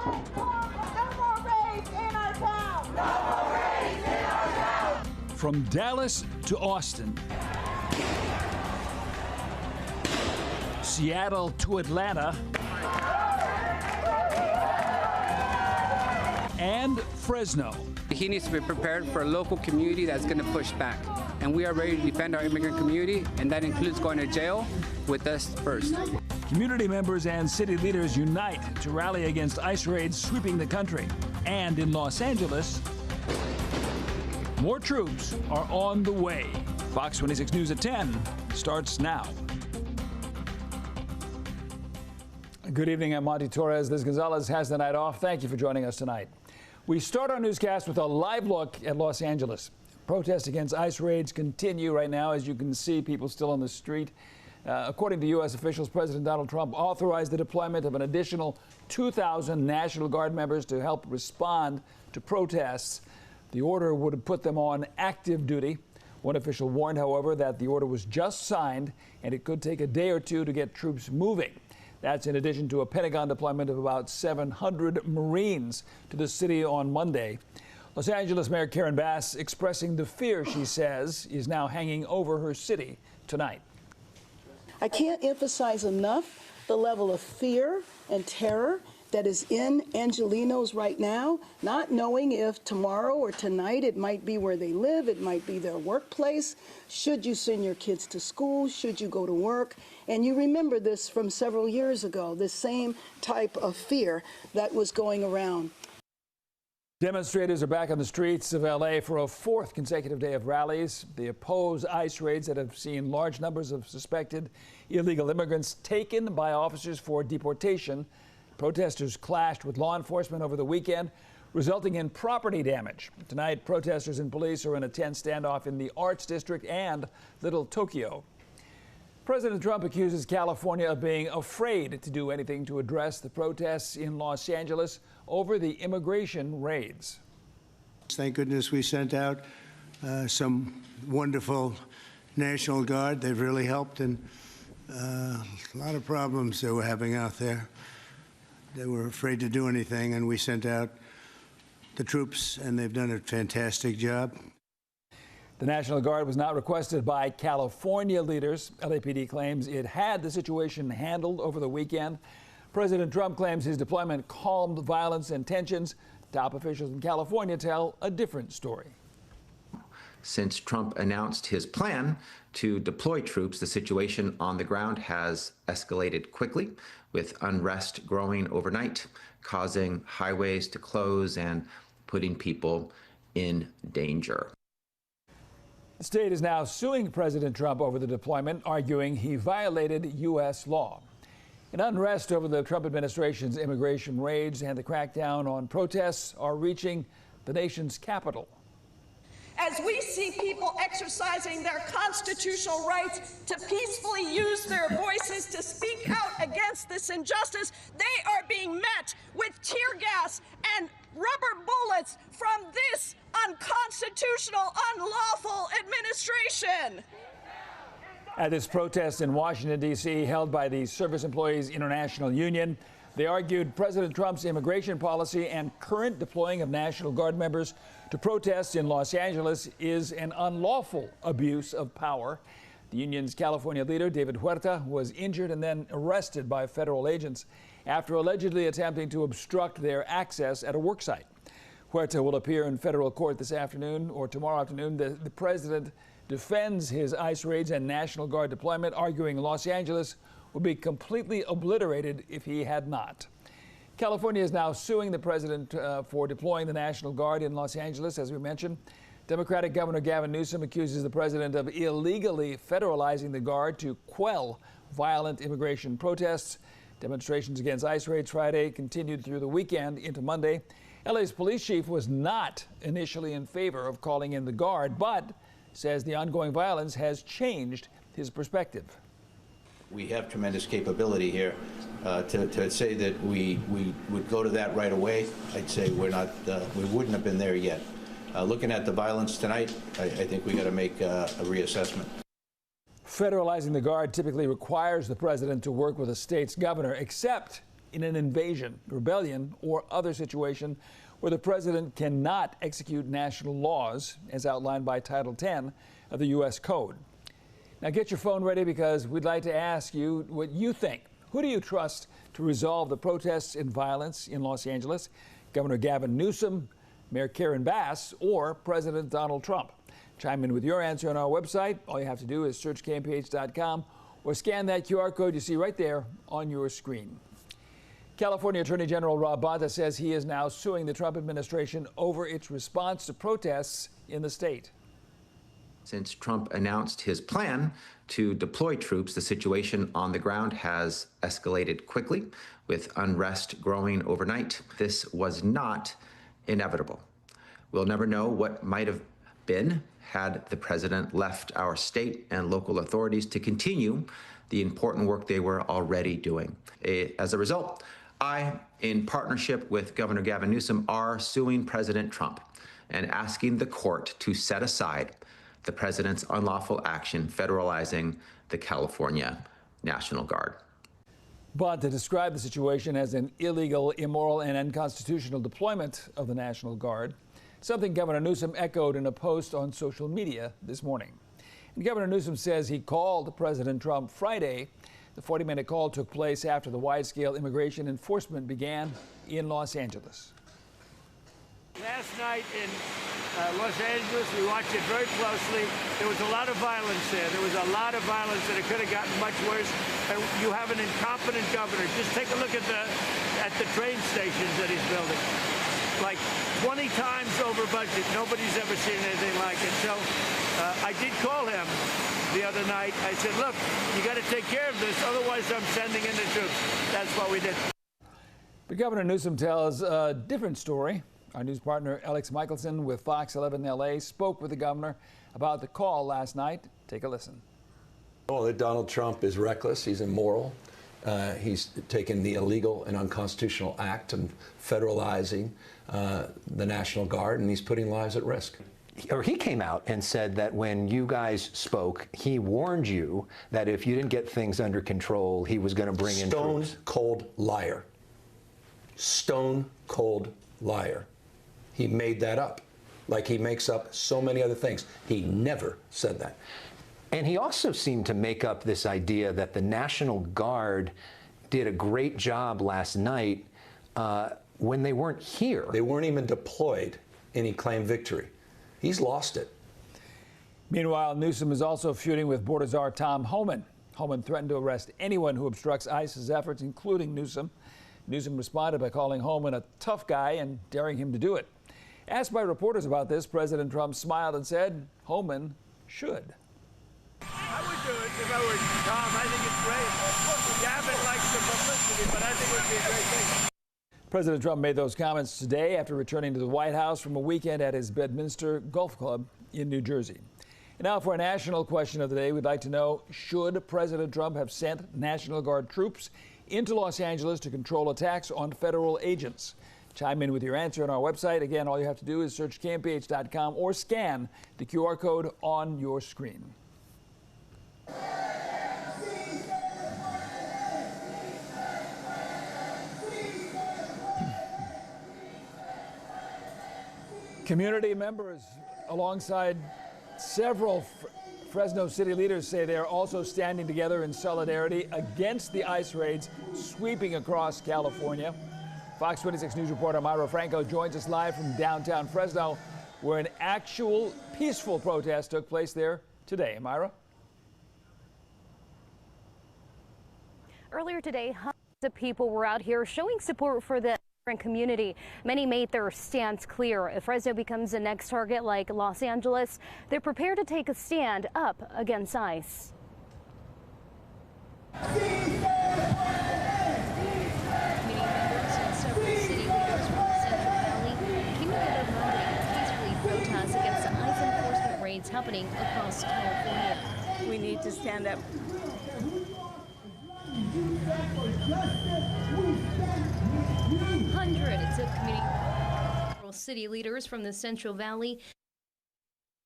No more raids in our town! No more raids in our town! From Dallas to Austin, Seattle to Atlanta, and Fresno. He needs to be prepared for a local community that's going to push back. And we are ready to defend our immigrant community, and that includes going to jail with us first. Community members and city leaders unite to rally against ICE raids sweeping the country. And in Los Angeles, more troops are on the way. Fox 26 News at 10 starts now. Good evening, I'm Monty Torres. Liz Gonzalez has the night off. Thank you for joining us tonight. We start our newscast with a live look at Los Angeles. Protests against ICE raids continue right now. As you can see, people still on the street. According to U.S. officials, President Donald Trump authorized the deployment of an additional 2,000 National Guard members to help respond to protests. The order would have put them on active duty. One official warned, however, that the order was just signed and it could take a day or two to get troops moving. That's in addition to a Pentagon deployment of about 700 Marines to the city on Monday. Los Angeles Mayor Karen Bass expressing the fear she says is now hanging over her city tonight. I can't emphasize enough the level of fear and terror that is in Angelenos right now, not knowing if tomorrow or tonight it might be where they live, it might be their workplace. Should you send your kids to school? Should you go to work? And you remember this from several years ago, this same type of fear that was going around. Demonstrators are back on the streets of L.A. for a fourth consecutive day of rallies. They oppose ICE raids that have seen large numbers of suspected illegal immigrants taken by officers for deportation. Protesters clashed with law enforcement over the weekend, resulting in property damage. Tonight, protesters and police are in a tense standoff in the Arts District and Little Tokyo. President Trump accuses California of being afraid to do anything to address the protests in Los Angeles over the immigration raids. Thank goodness we sent out some wonderful National Guard. They've really helped in a lot of problems they were having out there. They were afraid to do anything, and we sent out the troops, and they've done a fantastic job. The National Guard was not requested by California leaders. LAPD claims it had the situation handled over the weekend. President Trump claims his deployment calmed violence and tensions. Top officials in California tell a different story. Since Trump announced his plan to deploy troops, the situation on the ground has escalated quickly, with unrest growing overnight, causing highways to close and putting people in danger. The state is now suing President Trump over the deployment, arguing he violated U.S. law. An unrest over the Trump administration's immigration raids and the crackdown on protests are reaching the nation's capital. As we see people exercising their constitutional rights to peacefully use their voices to speak out against this injustice, they are being met with tear gas and rubber bullets from this unconstitutional, unlawful administration. At this protest in Washington, D.C., held by the Service Employees International Union, they argued President Trump's immigration policy and current deploying of National Guard members to protests in Los Angeles is an unlawful abuse of power. The union's California leader, David Huerta, was injured and then arrested by federal agents after allegedly attempting to obstruct their access at a worksite. Huerta will appear in federal court this afternoon or tomorrow afternoon. The president defends his ICE raids and National Guard deployment, arguing Los Angeles would be completely obliterated if he had not. California is now suing the president for deploying the National Guard in Los Angeles, as we mentioned. Democratic Governor Gavin Newsom accuses the president of illegally federalizing the Guard to quell violent immigration protests. Demonstrations against ICE raids Friday continued through the weekend into Monday. LA's police chief was not initially in favor of calling in the Guard, but says the ongoing violence has changed his perspective. We have tremendous capability here. To say that we would go to that right away, I'd say we're not. We wouldn't have been there yet. Looking at the violence tonight, I think we got to make a reassessment. Federalizing the Guard typically requires the president to work with a state's governor, except in an invasion, rebellion, or other situation where the president cannot execute national laws as outlined by Title 10 of the U.S. Code. Now get your phone ready because we'd like to ask you what you think. Who do you trust to resolve the protests and violence in Los Angeles? Governor Gavin Newsom, Mayor Karen Bass, or President Donald Trump? Chime in with your answer on our website. All you have to do is search KMPH.com or scan that QR code you see right there on your screen. California Attorney General Rob Bonta says he is now suing the Trump administration over its response to protests in the state. Since Trump announced his plan to deploy troops, the situation on the ground has escalated quickly, with unrest growing overnight. This was not inevitable. We'll never know what might have been had the president left our state and local authorities to continue the important work they were already doing. As a result, I, in partnership with Governor Gavin Newsom, are suing President Trump and asking the court to set aside the president's unlawful action federalizing the California National Guard. Bonta described the situation as an illegal, immoral, and unconstitutional deployment of the National Guard, something Governor Newsom echoed in a post on social media this morning. And Governor Newsom says he called President Trump Friday. The 40-minute call took place after the wide-scale immigration enforcement began in Los Angeles. Last night in Los Angeles, we watched it very closely. There was a lot of violence there. There was a lot of violence, and it could have gotten much worse. And you have an incompetent governor. Just take a look at the train stations that he's building. Like 20 times over budget. Nobody's ever seen anything like it. So I did call him the other night. I said, look, you got to take care of this, otherwise I'm sending in the troops. That's what we did. But Governor Newsom tells a different story. Our news partner, Alex Michelson with Fox 11 LA, spoke with the governor about the call last night. Take a listen. Well, that Donald Trump is reckless. He's immoral. He's taken the illegal and unconstitutional act of federalizing the National Guard, and he's putting lives at risk. Or he came out and said that when you guys spoke, he warned you that if you didn't get things under control, he was going to bring in troops. Stone cold liar. Stone cold liar. He made that up, like he makes up so many other things. He never said that. And he also seemed to make up this idea that the National Guard did a great job last night when they weren't here. They weren't even deployed, and he claimed victory. He's lost it. Meanwhile, Newsom is also feuding with border czar Tom Homan. Homan threatened to arrest anyone who obstructs ICE's efforts, including Newsom. Newsom responded by calling Homan a tough guy and daring him to do it. Asked by reporters about this, President Trump smiled and said Homan should. I would do it if I were Tom. I think it's great. Gavin likes the publicity, but I think it would be a great thing. President Trump made those comments today after returning to the White House from a weekend at his Bedminster Golf Club in New Jersey. And now for a national question of the day, we'd like to know, should President Trump have sent National Guard troops into Los Angeles to control attacks on federal agents? Chime in with your answer on our website. Again, all you have to do is search KMPH.com or scan the QR code on your screen. Community members alongside several Fresno city leaders say they are also standing together in solidarity against the ICE raids sweeping across California. Fox 26 News reporter Myra Franco joins us live from downtown Fresno, where an actual peaceful protest took place there today. Myra? Earlier today, hundreds of people were out here showing support for the community. Many made their stance clear. If Fresno becomes the next target like Los Angeles, they're prepared to take a stand up against ICE. Community members and several city leaders from the Central Valley came together Monday to peacefully protest against the ICE enforcement raids happening across California. We need to stand up. Hundreds of community city leaders from the Central Valley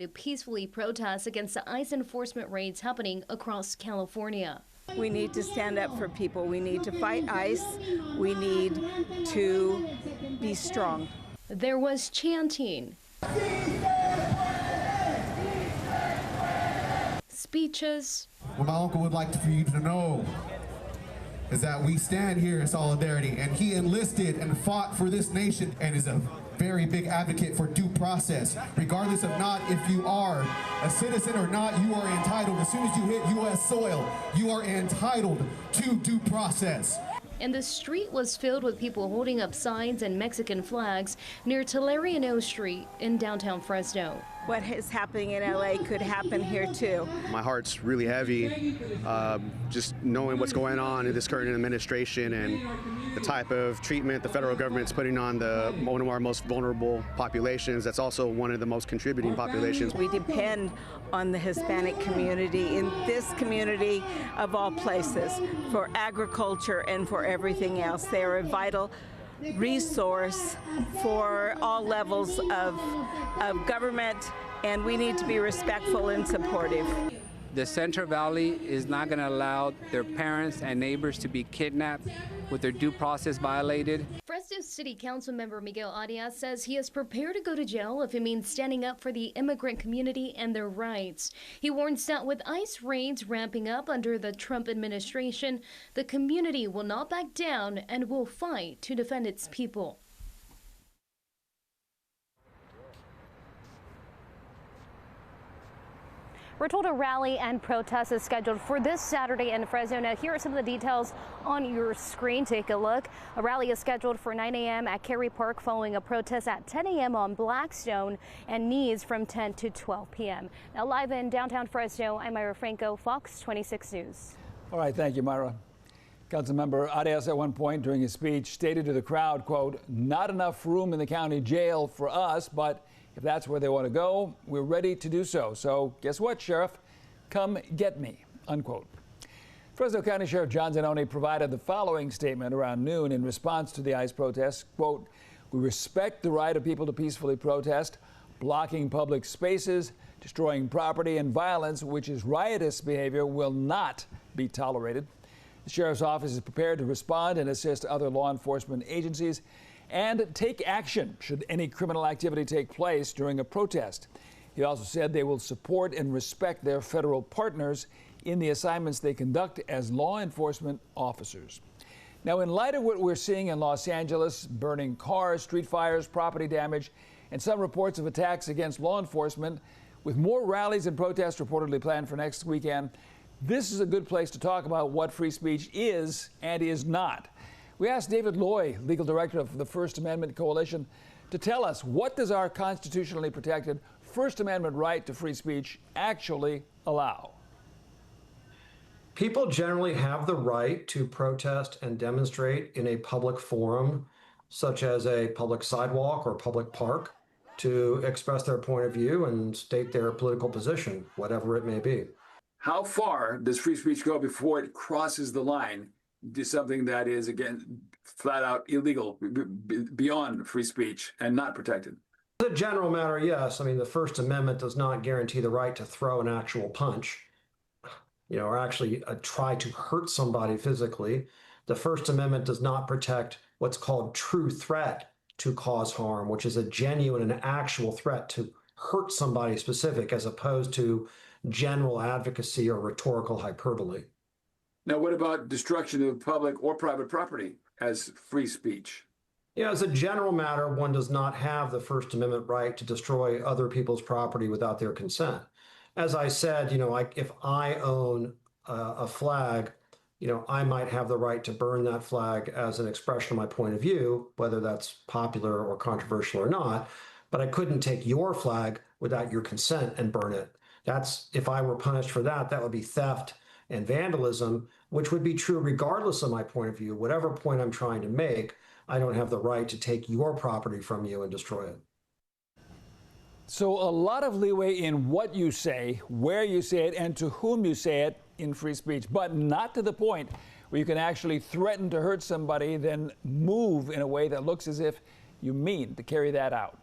to peacefully protest against the ICE enforcement raids happening across California. We need to stand up for people. We need to fight ICE. We need to be strong. There was chanting, speeches. What my uncle would like for you to know is that we stand here in solidarity, and he enlisted and fought for this nation and is a very big advocate for due process. Regardless of not if you are a citizen or not, you are entitled. As soon as you hit U.S. soil, you are entitled to due process. And the street was filled with people holding up signs and Mexican flags near Telleriano Street in downtown Fresno. What is happening in LA could happen here too. My heart's really heavy, just knowing what's going on in this current administration and the type of treatment the federal government's putting on one of our most vulnerable populations. That's also one of the most contributing populations. We depend on the Hispanic community in this community of all places for agriculture and for everything else. They are a vital resource for all levels of government, and we need to be respectful and supportive. The Central Valley is not going to allow their parents and neighbors to be kidnapped with their due process violated. Fresno City Council member Miguel Arias says he is prepared to go to jail if it means standing up for the immigrant community and their rights. He warns that with ICE raids ramping up under the Trump administration, the community will not back down and will fight to defend its people. We're told a rally and protest is scheduled for this Saturday in Fresno. Now, here are some of the details on your screen. Take a look. A rally is scheduled for 9 a.m. at Cary Park following a protest at 10 a.m. on Blackstone and Nees from 10 to 12 p.m. Now, live in downtown Fresno, I'm Myra Franco, Fox 26 News. All right, thank you, Myra. Councilmember Arias at one point during his speech stated to the crowd, quote, "Not enough room in the county jail for us, but if that's where they want to go, we're ready to do so. So guess what, Sheriff? Come get me," unquote. Fresno County Sheriff John Zanoni provided the following statement around noon in response to the ICE protests, quote, "We respect the right of people to peacefully protest. Blocking public spaces, destroying property, and violence, which is riotous behavior, will not be tolerated. The Sheriff's Office is prepared to respond and assist other law enforcement agencies and take action should any criminal activity take place during a protest." He also said they will support and respect their federal partners in the assignments they conduct as law enforcement officers. Now, in light of what we're seeing in Los Angeles, burning cars, street fires, property damage, and some reports of attacks against law enforcement, with more rallies and protests reportedly planned for next weekend, this is a good place to talk about what free speech is and is not. We asked David Loy, legal director of the First Amendment Coalition, to tell us, what does our constitutionally protected First Amendment right to free speech actually allow? People generally have the right to protest and demonstrate in a public forum, such as a public sidewalk or public park, to express their point of view and state their political position, whatever it may be. How far does free speech go before it crosses the line to something that is, again, flat out illegal, beyond free speech and not protected? As a general matter, yes. I mean, the First Amendment does not guarantee the right to throw an actual punch, or actually try to hurt somebody physically. The First Amendment does not protect what's called true threat to cause harm, which is a genuine and actual threat to hurt somebody specific, as opposed to general advocacy or rhetorical hyperbole. Now, what about destruction of public or private property as free speech? Yeah, as a general matter, one does not have the First Amendment right to destroy other people's property without their consent. As I said, if I own a flag, I might have the right to burn that flag as an expression of my point of view, whether that's popular or controversial or not. But I couldn't take your flag without your consent and burn it. If I were punished for that, that would be theft and vandalism, which would be true regardless of my point of view. Whatever point I'm trying to make, I don't have the right to take your property from you and destroy it. So a lot of leeway in what you say, where you say it, and to whom you say it in free speech, but not to the point where you can actually threaten to hurt somebody, then move in a way that looks as if you mean to carry that out.